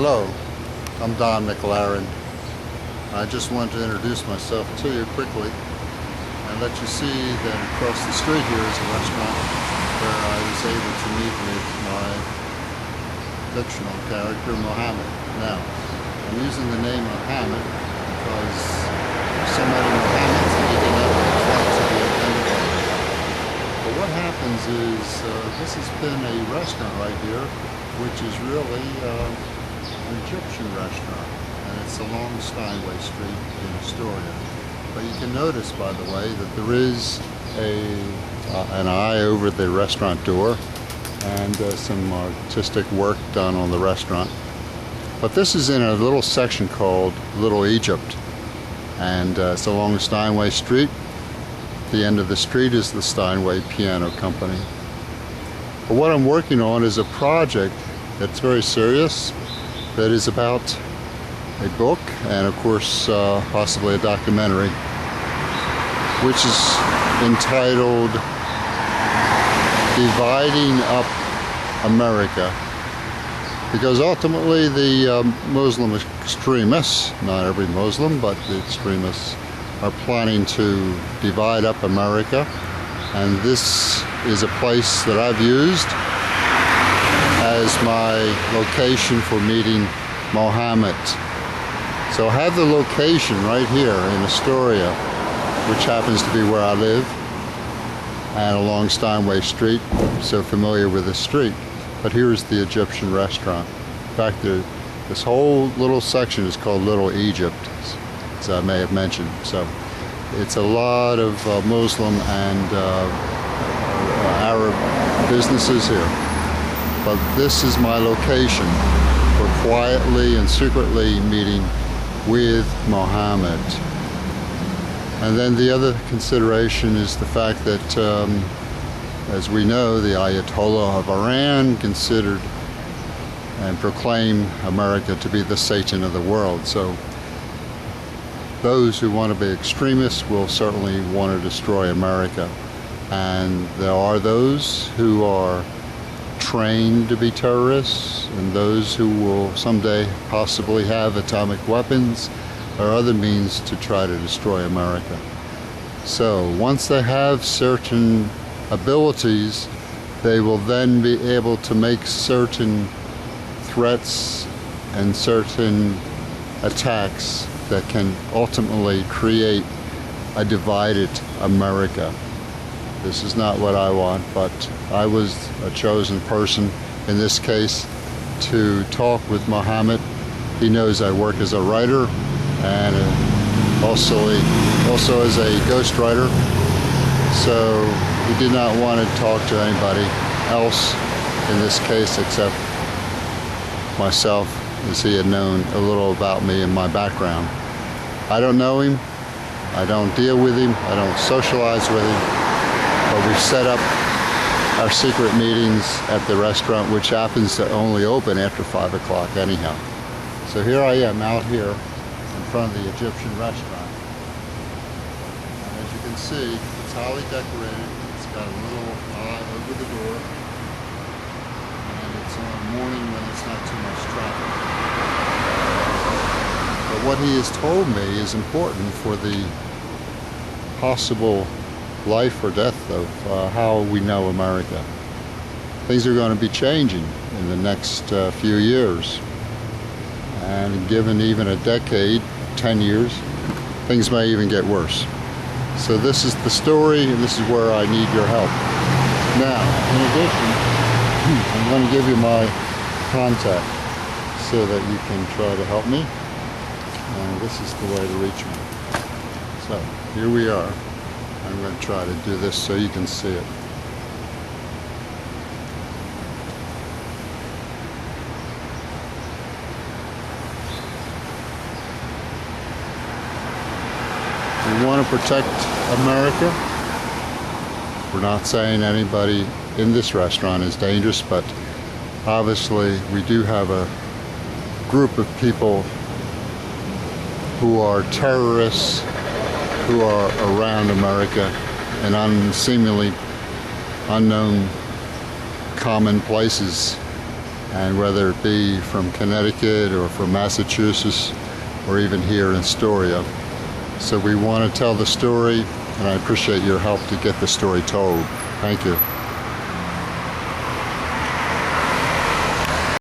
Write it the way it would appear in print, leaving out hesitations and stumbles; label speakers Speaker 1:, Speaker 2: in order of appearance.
Speaker 1: Hello, I'm Don MacLaren. I just wanted to introduce myself to you quickly and let you see that across the street here is a restaurant where I was able to meet with my fictional character, Mohammed. Now, I'm using the name Mohammed because there's so many Mohammeds and he didn't want to be identified. But what happens is this has been a restaurant right here, which is really an Egyptian restaurant, and it's along Steinway Street in Astoria. But you can notice, by the way, that there is an eye over the restaurant door and some artistic work done on the restaurant. But this is in a little section called Little Egypt, and it's along Steinway Street. At the end of the street is the Steinway Piano Company. But what I'm working on is a project that's very serious, that is about a book and of course possibly a documentary, which is entitled Dividing Up America, because ultimately the Muslim extremists, not every Muslim, but the extremists, are planning to divide up America, and this is a place that I've used as my location for meeting Mohammed. So I have the location right here in Astoria, which happens to be where I live, and along Steinway Street, so familiar with the street. But here's the Egyptian restaurant. In fact, this whole little section is called Little Egypt, as I may have mentioned. So it's a lot of Muslim and Arab businesses here. But this is my location for quietly and secretly meeting with Mohammed. And then the other consideration is the fact that, as we know, the Ayatollah of Iran considered and proclaimed America to be the Satan of the world. So those who want to be extremists will certainly want to destroy America. And there are those who are trained to be terrorists, and those who will someday possibly have atomic weapons or other means to try to destroy America. So once they have certain abilities, they will then be able to make certain threats and certain attacks that can ultimately create a divided America. This is not what I want, but I was a chosen person in this case to talk with Mohammed. He knows I work as a writer and also as a ghostwriter, so he did not want to talk to anybody else in this case except myself, as he had known a little about me and my background. I don't know him, I don't deal with him, I don't socialize with him. But we've set up our secret meetings at the restaurant, which happens to only open after 5 o'clock anyhow. So here I am out here in front of the Egyptian restaurant. And as you can see, it's highly decorated. It's got a little eye over the door. And it's on a morning when there's not too much traffic. But what he has told me is important for the possible life or death of how we know America. Things are going to be changing in the next few years, and given even a decade, 10 years, things may even get worse. So this is the story, and this is where I need your help. Now, in addition, I'm going to give you my contact so that you can try to help me, and this is the way to reach me. So here we are. I'm going to try to do this so you can see it. We want to protect America. We're not saying anybody in this restaurant is dangerous, but obviously we do have a group of people who are terrorists, who are around America in seemingly unknown common places and whether it be from Connecticut or from Massachusetts or even here in Astoria. So we want to tell the story, and I appreciate your help to get the story told. Thank you.